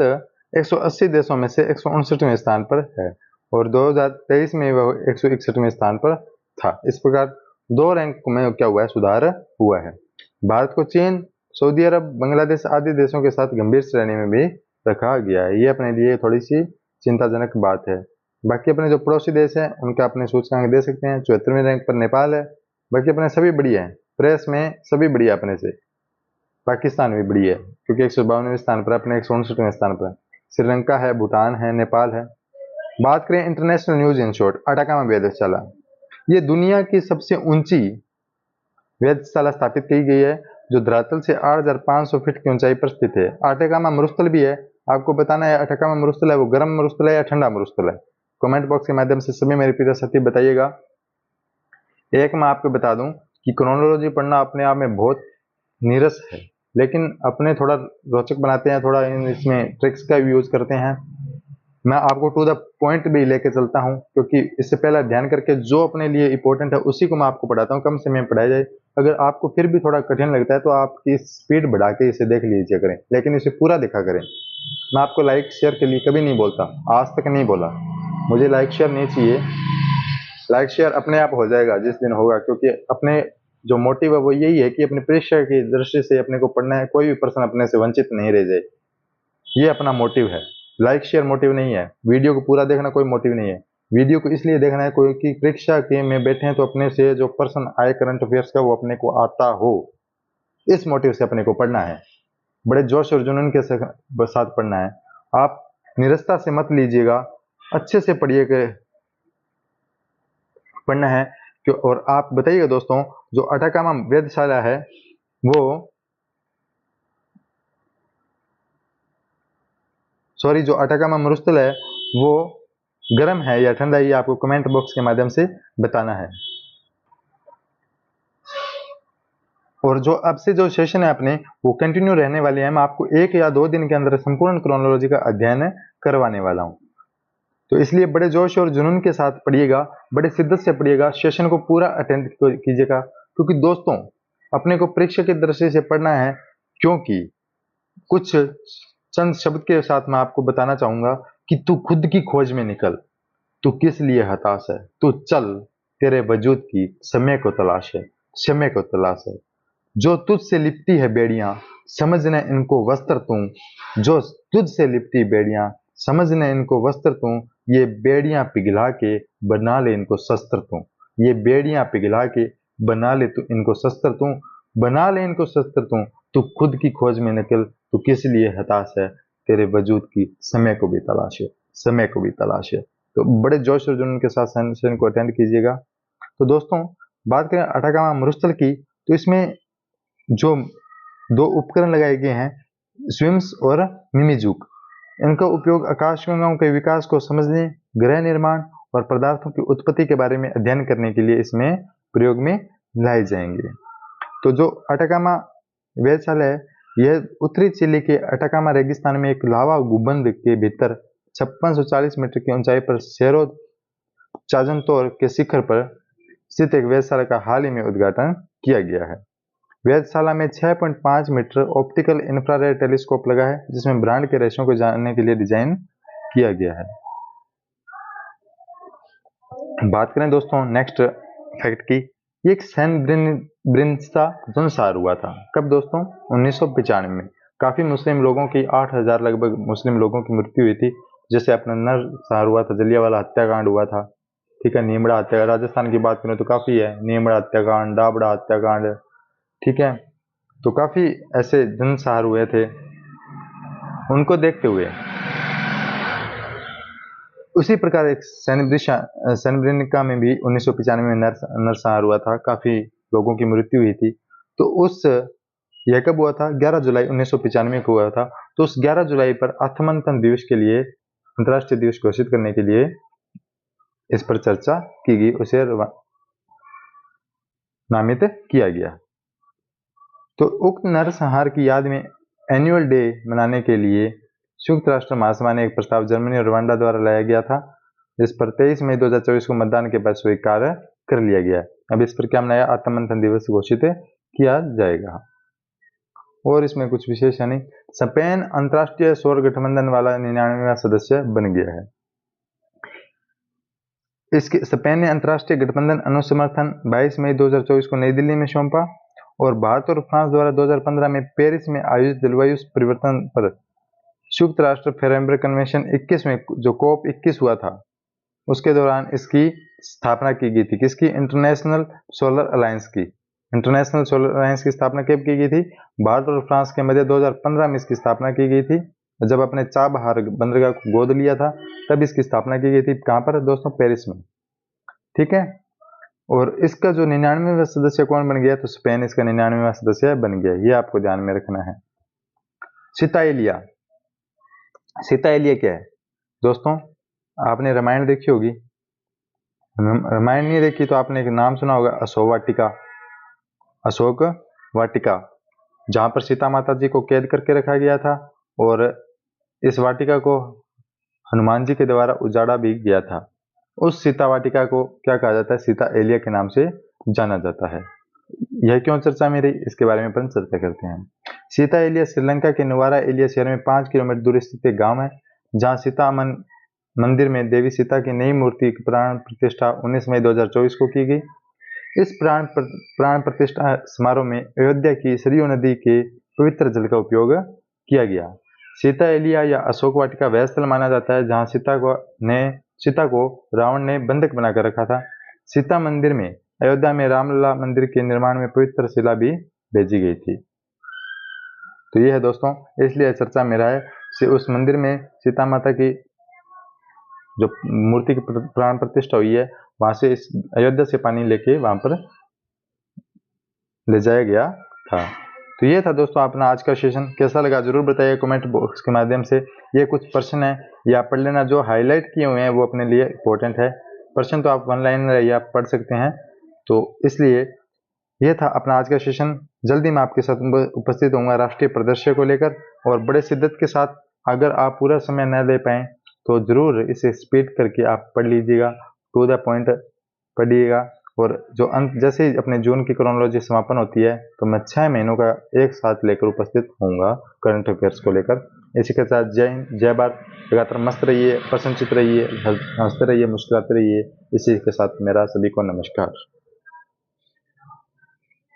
180 देशों में से 159वें स्थान पर है, और 2023 में वह 161वें स्थान पर था। इस प्रकार 2 रैंक में क्या हुआ है? सुधार हुआ है। भारत को चीन, सऊदी अरब, बांग्लादेश आदि देशों के साथ गंभीर श्रेणी में भी रखा गया है। ये अपने लिए थोड़ी सी चिंताजनक बात है। बाकी अपने जो पड़ोसी देश हैं उनका अपने सूचकांक दे सकते हैं। 74वें रैंक पर नेपाल है। बाकी अपने सभी बढ़िया है, प्रेस में सभी बढ़िया अपने से। पाकिस्तान भी बढ़िया है क्योंकि 152वें स्थान पर, अपने 159वें स्थान पर। श्रीलंका है, भूटान है, नेपाल है। बात करें international news in short, Atacama वेधशाला। ये दुनिया की सबसे ऊंची वेधशाला स्थापित की गई है, जो धरातल से 8,500 फीट की ऊंचाई पर स्थित है। अटाकामा मरुस्थल भी है। आपको बताना है अटाकामा मरुस्थल है वो गर्म मरुस्थल है या ठंडा मरुस्थल है? कमेंट बॉक्स के माध्यम से सभी मेरे प्रिय साथी बताइएगा। एक मैं आपको बता दूं कि क्रोनोलॉजी पढ़ना अपने आप में बहुत नीरस है, लेकिन अपने थोड़ा रोचक बनाते हैं, थोड़ा इसमें ट्रिक्स का यूज करते हैं। मैं आपको टू द पॉइंट भी लेके चलता हूं, क्योंकि इससे पहले ध्यान करके जो अपने लिए इंपॉर्टेंट है उसी को मैं आपको पढ़ाता हूं, कम समय में पढ़ाया जाए। अगर आपको फिर भी थोड़ा कठिन लगता है तो आपकी स्पीड बढ़ा के इसे देख लीजिए करें, लेकिन इसे पूरा देखा करें। मैं आपको लाइक शेयर के लिए कभी नहीं बोलता, आज तक नहीं बोला। मुझे लाइक शेयर नहीं चाहिए। लाइक शेयर अपने आप हो जाएगा जिस दिन होगा, क्योंकि अपने जो मोटिव है वो यही है कि अपने परीक्षा की दृष्टि से अपने को पढ़ना है, कोई भी पर्सन अपने से वंचित नहीं रह जाए। ये अपना मोटिव है। लाइक शेयर मोटिव नहीं है। वीडियो को पूरा देखना कोई मोटिव नहीं है। वीडियो को इसलिए देखना है कोई कि परीक्षा के में बैठे हैं तो अपने से जो पर्सन आए करंट अफेयर्स का वो अपने को आता हो, इस मोटिव से अपने को पढ़ना है। बड़े जोश और जुनून के साथ पढ़ना है। आप निरस्ता से मत लीजिएगा, अच्छे से पढ़िए, पढ़ना है। और आप बताइएगा दोस्तों, जो अटाकामा वेधशाला है वो जो अटाकामा मरुस्थल है वो गर्म है या ठंडा, ये आपको कमेंट बॉक्स के माध्यम से बताना है। और जो अब से जो सेशन है अपने वो कंटिन्यू रहने वाले हैं। मैं आपको 1 या 2 दिन के अंदर संपूर्ण क्रोनोलॉजी का अध्ययन करवाने वाला हूं, तो इसलिए बड़े जोश और जुनून के साथ पढ़िएगा, बड़े शिद्दत से पढ़िएगा, सेशन को पूरा अटेंड कीजिएगा। क्योंकि दोस्तों अपने को परीक्षा की दृष्टि से पढ़ना है, क्योंकि कुछ चंद शब्द के साथ मैं आपको बताना चाहूंगा कि तू खुद की खोज में निकल। तू किस लिए हताश है? तू चल, तेरे वजूद की समय को तलाश है, समय को तलाश है। जो तुझसे लिपटी है बेड़ियां, समझने इनको वस्त्र तू। जो तुझसे लिपटी बेड़ियां, समझने इनको वस्त्र तू। ये बेड़ियां पिघला के बना ले इनको शस्त्र तू। ये बेड़ियां पिघला के बना ले तू इनको शस्त्र तू। बना ले इनको शस्त्र तू। तू खुद की खोज में निकल, तू किस लिए हताश है? तेरे वजूद की समय को भी तलाश है, समय को भी तलाश है। तो बड़े जोश और जुनून के साथ सेशन को अटेंड कीजिएगा। तो दोस्तों बात करें अटाकामा मरुस्थल की, तो इसमें जो 2 उपकरण लगाए गए हैं, स्विम्स और मिमीजुक। इनका उपयोग आकाशगंगाओं के विकास को समझने, ग्रह निर्माण और पदार्थों की उत्पत्ति के बारे में अध्ययन करने के लिए इसमें प्रयोग में लाए जाएंगे। तो जो अटाकामा वेधशाला है, यह उत्तरी चिली के अटाकामा रेगिस्तान में एक लावा गुंबद के भीतर 5640 मीटर की ऊंचाई पर सेरो चाजनतोर के शिखर पर स्थित एक वेधशाला का हाल ही में उद्घाटन किया गया है। वेधशाला में 6.5 मीटर ऑप्टिकल इंफ्रारेड टेलीस्कोप लगा है, जिसमें ब्रह्मांड के रहस्यों को जानने के लिए डिजाइन किया गया है। बात करें दोस्तों नेक्स्ट फैक्ट की, ये एक सेरेब्रेनिका जनसार हुआ था। कब दोस्तों? 1995 में। काफी मुस्लिम लोगों की 8000 लगभग मुस्लिम लोगों की मृत्यु हुई थी। जैसे अपना नरसंहार हुआ था, जलियांवाला हत्याकांड हुआ था, ठीक है, नीमड़ा हत्याकांड। राजस्थान की बात करें तो काफी है, नीमड़ा हत्याकांड, डाबड़ा हत्याकांड, ठीक है। तो काफी ऐसे जनसंहार हुए थे। उनको देखते हुए उसी प्रकार एक सेरेब्रेनिका में भी 1995 में नरसंहार हुआ था, काफी लोगों की मृत्यु हुई थी। तो उस यह कब हुआ था? 11 जुलाई 1995 को हुआ था। तो उस 11 जुलाई पर आत्ममंथन दिवस के लिए, अंतर्राष्ट्रीय दिवस घोषित करने के लिए इस पर चर्चा की गई, उसे नामित किया गया। तो उक्त नरसंहार की याद में एनुअल डे मनाने के लिए संयुक्त राष्ट्र महासभा ने एक प्रस्ताव जर्मनी और रवांडा द्वारा लाया गया था, जिस पर 23 मई 2024 को मतदान के बाद स्वीकार कर लिया गया। अब इस पर क्या मनाया, आत्म मंथन दिवस घोषित किया जाएगा। और इसमें कुछ विशेष है नहीं। स्पेन अंतर्राष्ट्रीय सौर गठबंधन वाला 99वां सदस्य बन गया है। इसके स्पेन ने अंतर्राष्ट्रीय गठबंधन अनुसमर्थन 22 मई 2024 को नई दिल्ली में सौंपा, और भारत और फ्रांस द्वारा 2015 में पेरिस में आयोजित जलवायु परिवर्तन पर संयुक्त राष्ट्र फ्रेमवर्क कन्वेंशन 21 में जो COP 21 हुआ था, उसके दौरान इसकी स्थापना की गई थी। किसकी? इंटरनेशनल सोलर अलायंस की। इंटरनेशनल सोलर अलायंस की स्थापना कब की गई थी? भारत और फ्रांस के मध्य 2015 में इसकी स्थापना की गई थी। जब अपने चाबहार बंदरगाह को गोद लिया था, तब इसकी स्थापना की गई थी। कहाँ पर दोस्तों? पेरिस में। ठीक है। और इसका जो 99वां सदस्य कौन बन गया? तो स्पेन इसका 99वां सदस्य बन गया। ये आपको ध्यान में रखना है। सीता एलिया। सीता एलिया क्या है दोस्तों? आपने रामायण देखी होगी। रामायण नहीं देखी तो आपने एक नाम सुना होगा, अशोक वाटिका। अशोक वाटिका, जहां पर सीता माता जी को कैद करके रखा गया था, और इस वाटिका को हनुमान जी के द्वारा उजाड़ा भी गया था। उस सीता वाटिका को क्या कहा जाता है? सीता एलिया के नाम से जाना जाता है। यह क्यों चर्चा में रही, इसके बारे में अपन चर्चा करते हैं। सीता एलिया श्रीलंका के नुवारा एलिया शहर में 5 किलोमीटर दूर स्थित एक गांव है, जहां सीता मंदिर में देवी सीता की नई मूर्ति की प्राण प्रतिष्ठा 19 मई 2024 को की गई। इस प्राण प्रतिष्ठा समारोह में अयोध्या की सरयू नदी के पवित्र जल का उपयोग किया गया। सीता एलिया या अशोक वाटिका वह स्थल माना जाता है जहां सीता को रावण ने बंधक बनाकर रखा था। सीता मंदिर में अयोध्या में रामलला मंदिर के निर्माण में पवित्र शिला भी भेजी गई थी। तो ये है दोस्तों, इसलिए चर्चा में रहा है। उस मंदिर में सीता माता की जो मूर्ति की प्राण प्रतिष्ठा हुई है, वहां से इस अयोध्या से पानी लेके वहां पर ले जाया गया था। तो ये था दोस्तों अपना आज का सेशन। कैसा लगा जरूर बताइए कमेंट बॉक्स के माध्यम से। ये कुछ प्रश्न है, या पढ़ लेना। जो हाईलाइट किए हुए हैं वो अपने लिए इंपॉर्टेंट है। प्रश्न तो आप ऑनलाइन या पढ़ सकते हैं, तो इसलिए ये था अपना आज का सेशन। जल्दी मैं आपके साथ उपस्थित होऊंगा राष्ट्रीय परिदृश्य को लेकर, और बड़े शिद्दत के साथ। अगर आप पूरा समय न दे पाए तो जरूर इसे स्पीड करके आप पढ़ लीजिएगा, टू द पॉइंट पढ़िएगा। और जो अंत जैसे ही अपने जून की क्रोनोलॉजी समापन होती है, तो मैं 6 महीनों का एक साथ लेकर उपस्थित होऊंगा करंट अफेयर्स को लेकर। इसी के साथ जय हिंद, जय भारत। लगातार मस्त रहिए, प्रसन्नचित रहिए, हंसते रहिए, मुस्कुराते रहिए। इसी के साथ मेरा सभी को नमस्कार।